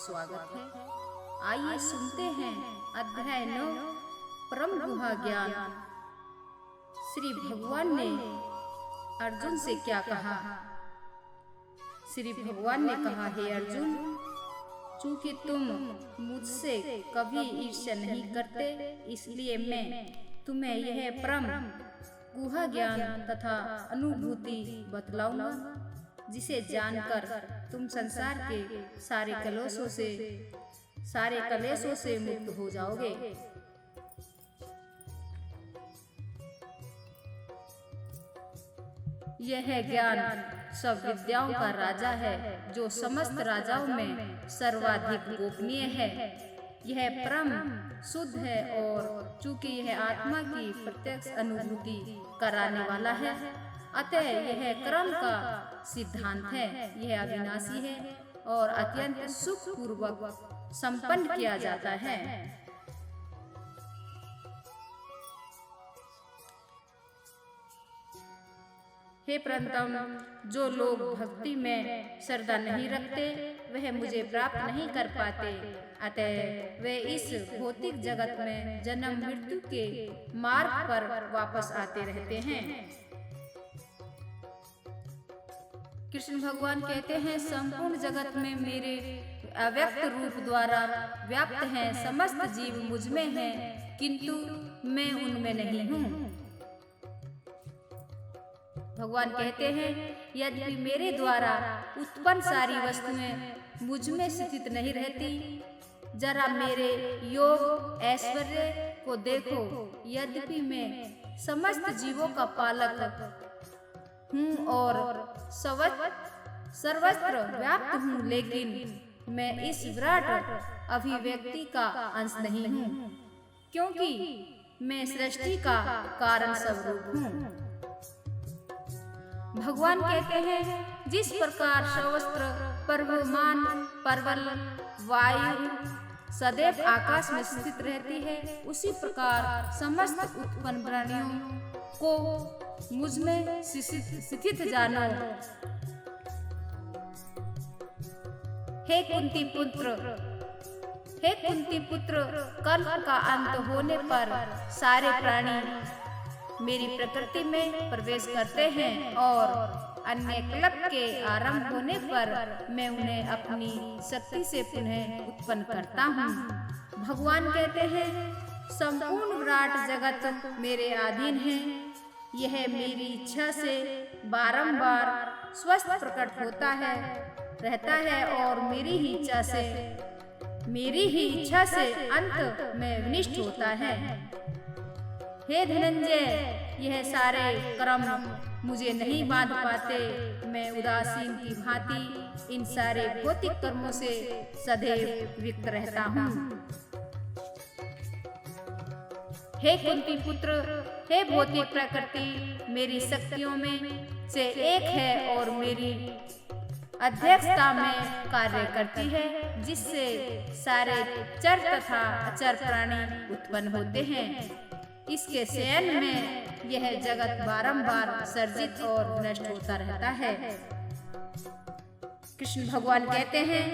स्वागत है। आइए सुनते हैं अध्याय 9 परम गुहा ज्ञान। श्री भगवान ने अर्जुन से क्या कहा। श्री भगवान ने कहा, हे अर्जुन, चूंकि तुम मुझसे कभी ईर्ष्या नहीं करते, इसलिए मैं तुम्हें यह परम गुहा ज्ञान तथा अनुभूति बतलाऊंगा, जिसे जानकर तुम संसार के सारे कलेशों से मुक्त हो जाओगे। यह ज्ञान सब विद्याओं का राजा है, जो समस्त राजाओं में सर्वाधिक गोपनीय है। यह परम शुद्ध है और चूंकि यह आत्मा की प्रत्यक्ष अनुभूति कराने वाला है, अतः यह क्रम का सिद्धांत है। यह अविनाशी है और अत्यंत सुखपूर्वक संपन्न किया जाता है। हे परंतम, जो लोग भक्ति में श्रद्धा नहीं रखते, वह मुझे प्राप्त नहीं कर पाते। अतः वे इस भौतिक जगत में जन्म मृत्यु के मार्ग पर वापस आते रहते हैं। कृष्ण भगवान कहते हैं, संपूर्ण जगत में मेरे अव्यक्त रूप द्वारा व्याप्त हैं। समस्त जीव मुझ में हैं, किंतु मैं उनमें नहीं हूँ। भगवान कहते हैं, यदि मेरे द्वारा उत्पन्न सारी वस्तुएं मुझ में स्थित नहीं रहती, जरा मेरे योग ऐश्वर्य को देखो। यद्यपि मैं समस्त जीवों का पालक हूँ और सर्वत्र व्याप्त हूँ, लेकिन मैं इस विराट अभिव्यक्ति का अंश नहीं हूँ, क्योंकि मैं सृष्टि का कारण स्वरूप हूँ। भगवान कहते हैं, जिस प्रकार सवस्त्र पर्वमान पर्वल वायु सदैव आकाश में स्थित रहती है, उसी प्रकार समस्त उत्पन्न प्राणियों को मुझ में स्थित जानो। हे कुंती पुत्र, कल्प का अंत होने पर सारे प्राणी मेरी प्रकृति में प्रवेश करते हैं और अन्य कल्प के आरंभ होने पर मैं उन्हें अपनी शक्ति से पुनः उत्पन्न करता हूँ। भगवान कहते हैं, संपूर्ण विराट जगत मेरे अधीन है। यह मेरी इच्छा से बारंबार स्वस्थ प्रकट होता है, रहता है और मेरी ही इच्छा से अंत में विनिष्ट होता है। हे धनंजय, यह सारे कर्म मुझे नहीं बांध पाते। मैं उदासीन की भांति इन सारे भौतिक कर्मों से सदैव विक्त रहता हूँ। हे कुंती पुत्र, हे भौतिक प्रकृति मेरी शक्तियों में से एक है और मेरी अध्यक्षता में कार्य करती है, जिससे सारे चर तथा अचर प्राणी उत्पन्न होते हैं। इसके शयन में यह जगत बारंबार सर्जित और नष्ट होता रहता है। कृष्ण भगवान कहते हैं,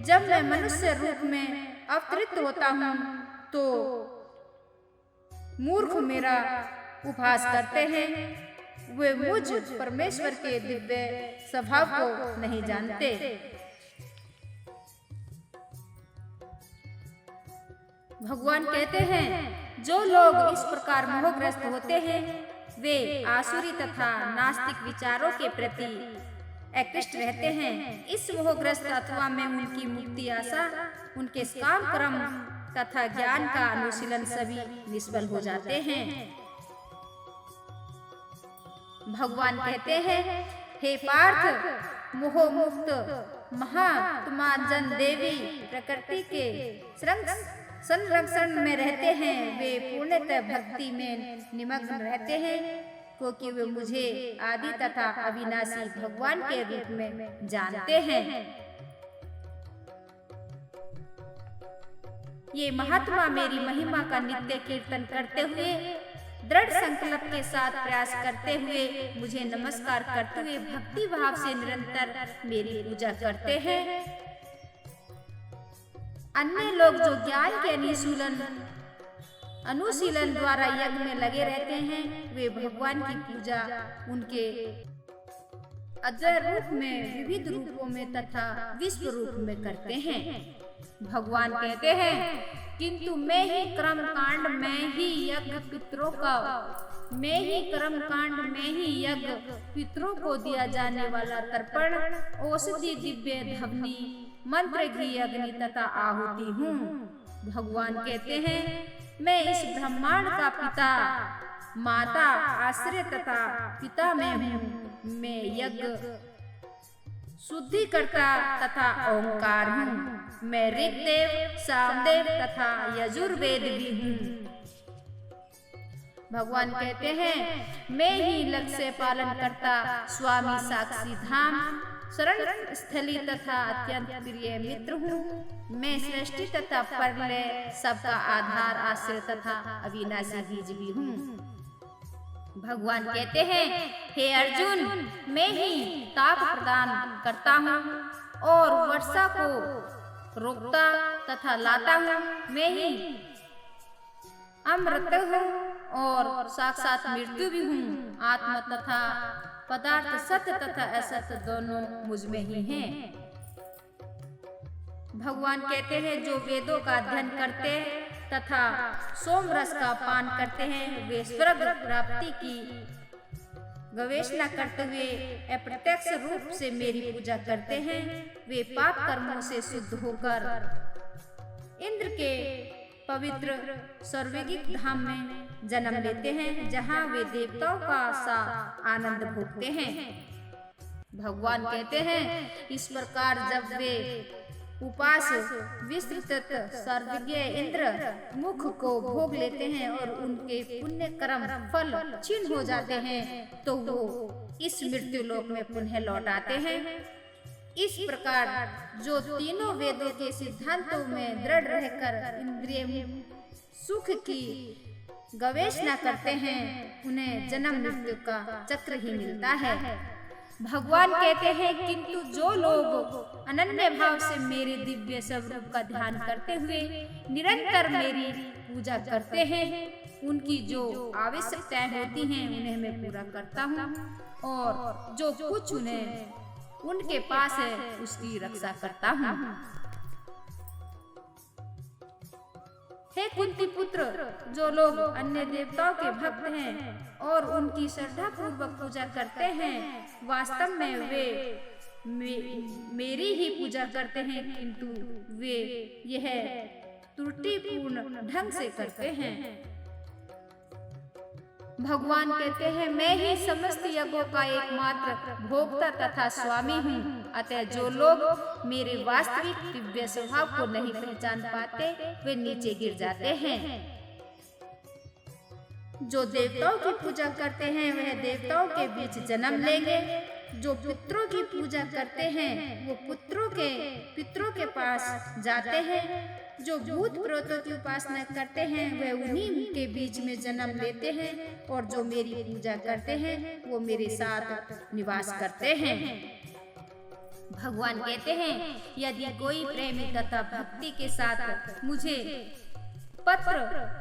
जब मैं मनुष्य रूप में अवतरित होता हूँ, तो मूर्ख मेरा उपहास करते हैं। वे मुझ परमेश्वर के दिव्य स्वभाव को नहीं जानते। भगवान कहते हैं, जो लोग इस प्रकार मोहग्रस्त होते हैं, वे आसुरी तथा नास्तिक विचारों के प्रति आकृष्ट रहते हैं। इस मोहग्रस्त अथवा में उनकी मुक्ति आशा, उनके काम कर्म तथा ज्ञान का अनुशीलन सभी निष्फल हो जाते हैं। भगवान कहते हैं, हे पार्थ, मोहमुक्त महात्माजन देवी प्रकृति के संरक्षण में रहते हैं। वे पूर्णतः भक्ति में निमग्न रहते हैं, क्योंकि वे मुझे आदि तथा अविनाशी भगवान के रूप में जानते हैं। ये महात्मा मेरी महिमा का नित्य कीर्तन करते हुए, दृढ़ संकल्प के साथ प्रयास करते हुए, मुझे नमस्कार करते हुए भक्ति भाव से निरंतर मेरी पूजा करते हैं। अन्य लोग जो ज्ञान के अनुशीलन द्वारा यज्ञ में लगे रहते हैं, वे भगवान की पूजा उनके अजर रूप में, विविध रूपों में तथा विश्व रूप में करते हैं। भगवान कहते हैं, किंतु मैं ही कर्म कांड में ही यज्ञ पितरों को दिया जाने वाला तर्पण, औषधि, दिव्य धवनी, मंत्र, घी, अग्नि तथा आहुति हूँ। भगवान कहते हैं, मैं इस ब्रह्मांड का पिता, माता, आश्रय तथा पिता मैं हूँ। मैं यज्ञ शुद्धिकर्ता तथा ओंकार हूँ। मैं ऋग्वेद, सामवेद तथा यजुर्वेद भी हूँ। भगवान कहते हैं, मैं ही लक्ष्य पालन करता, स्वामी, साक्षी धाम, शरण स्थली तथा अत्यंत प्रिय मित्र हूँ। मैं सृष्टि तथा प्रलय, सबका आधार, आश्रय तथा अविनाशी बीज भी हूँ। भगवान कहते हैं, हे अर्जुन, मैं ही ताप प्रदान करता हूँ और वर्षा को रोकता तथा लाता हूँ। मैं ही अमृत हूँ और साक्षात मृत्यु भी हूँ। आत्मा तथा पदार्थ, सत्य तथा असत्य दोनों मुझ में ही हैं। भगवान कहते हैं, जो वेदों का अध्ययन करते तथा सोम रस का पान करते हैं, वे स्वर्ग प्राप्ति की गवेषणा करते हुए अप्रत्यक्ष रूप से मेरी पूजा करते हैं। वे पाप कर्मों से शुद्ध होकर इंद्र के पवित्र स्वर्गिक धाम में जन्म लेते हैं, जहाँ वे देवताओं का सा आनंद भोगते हैं। भगवान कहते हैं, इस प्रकार जब वे उपास विस्तृत सर्वज्ञ इंद्र मुख को भोग लेते हैं और उनके पुण्य कर्म फल क्षीण हो जाते हैं, तो वो इस मृत्यु लोक में पुनः लौट आते हैं। इस प्रकार जो तीनों वेदों के सिद्धांतों में दृढ़ रहकर इंद्रिय सुख की गवेषणा करते हैं, उन्हें जन्म मृत्यु का चक्र ही मिलता है। भगवान कहते हैं, किंतु जो लोग अनन्य भाव से मेरे दिव्य स्वरूप का ध्यान करते हुए निरंतर मेरी पूजा करते हैं, उनकी जो आवश्यकताएं होती हैं उन्हें मैं पूरा करता हूँ और जो कुछ उनके पास है उसकी रक्षा करता हूँ। हे कुंती पुत्र, जो लोग अन्य देवताओं के भक्त हैं और उनकी श्रद्धा पूर्वक पूजा करते हैं, वास्तव में वे मेरी ही पूजा करते हैं, किंतु वे यह त्रुटिपूर्ण ढंग से करते हैं। भगवान कहते हैं, मैं ही समस्त यज्ञों का एकमात्र भोक्ता तथा स्वामी हूँ। अतः जो लोग मेरे वास्तविक दिव्य स्वभाव को नहीं पहचान पाते, वे नीचे गिर जाते हैं। जो देवताओं की पूजा करते हैं वह देवताओं के बीच जन्म लेंगे। जो पितरों की पूजा करते हैं वो पितरों के पास जाते हैं। जो भूत प्रेतों की उपासना करते हैं वे उन्हीं के बीच में जन्म लेते हैं, और जो मेरी पूजा करते हैं वो मेरे साथ निवास करते हैं। भगवान कहते हैं, यदि कोई प्रेमी तथा भक्ति के साथ मुझे पत्र,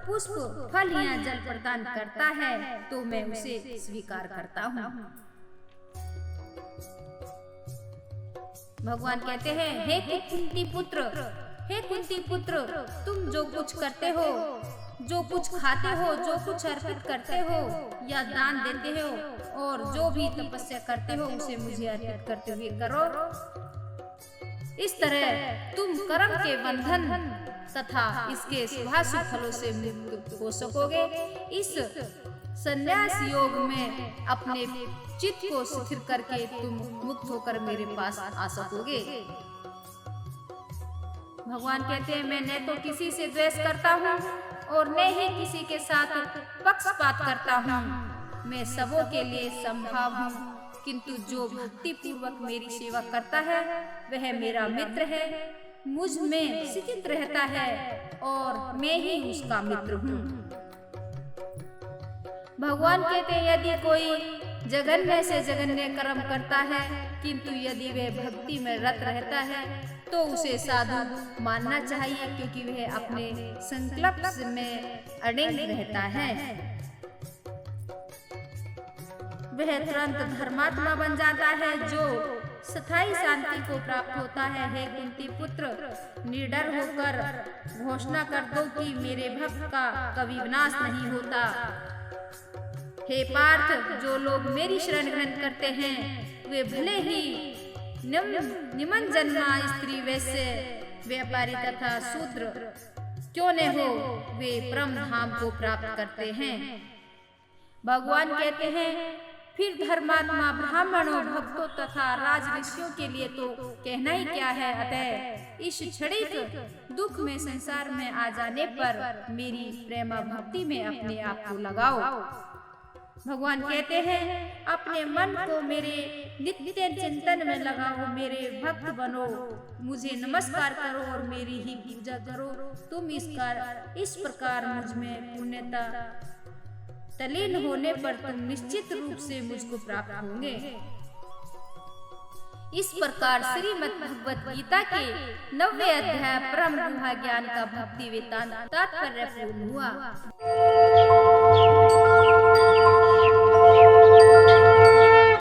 पुष्प, फल या जल प्रदान करता है तो मैं उसे स्वीकार करता हूँ। भगवान कहते हैं, हे कुंती पुत्र, तुम जो कुछ करते हो, जो कुछ खाते हो, जो कुछ अर्पित करते हो या दान देते हो, और जो भी तपस्या करते हो उसे मुझे अर्पित करते हुए करो। इस तरह तुम कर्म के बंधन तथा इसके शुभाशुभ फलों से मुक्त हो सकोगे। इस संन्यास योग में अपने चित्त को स्थिर करके तुम मुक्त होकर मेरे पास आ सकोगे। भगवान कहते हैं, मैं न तो किसी से द्वेष करता हूँ और न ही किसी के साथ पक्षपात करता हूँ। मैं सबों के लिए संभाव हूँ, किंतु जो भक्ति पूर्वक मेरी सेवा करता है वह मेरा मित्र है, मुझ में स्थित रहता है और मैं ही उसका मित्र हूँ। भगवान कहते हैं यदि कोई जघन्य से जघन्य कर्म करता है किंतु यदि वह भक्ति में रत रहता है तो उसे साधु मानना चाहिए, क्योंकि वह अपने संकल्प में अड़िग रहता है। वह तुरंत धर्मात्मा बन जाता है जो स्थायी शांति को प्राप्त होता है। हे कुंती पुत्र, निडर होकर घोषणा कर दो कि मेरे भक्त का कभी विनाश नहीं होता। हे पार्थ, जो लोग मेरी शरण ग्रहण करते हैं वे भले ही निम्न जन्मा स्त्री, वैश्य, व्यापारी तथा शूद्र क्यों न हो, वे परम धाम को प्राप्त करते हैं। भगवान कहते हैं फिर धर्मात्मा ब्राह्मणों, भक्तों तथा राज ऋषियों के लिए तो कहना ही क्या है। अतः इस क्षणिक दुख में संसार में आ जाने पर मेरी प्रेमा भक्ति में अपने आप को लगाओ। भगवान कहते हैं अपने मन को मेरे नित्य चिंतन में लगाओ, मेरे भक्त बनो, मुझे नमस्कार करो और मेरी ही पूजा करो। तुम इस प्रकार मुझ में पूर्णता तलीन होने पर तुम निश्चित रूप से मुझको प्राप्त होंगे। इस प्रकार श्रीमद् भगवत गीता के 9वें अध्याय परम ब्रह्म ज्ञान का भक्ति वेदांत तात्पर्य पूर्ण हुआ।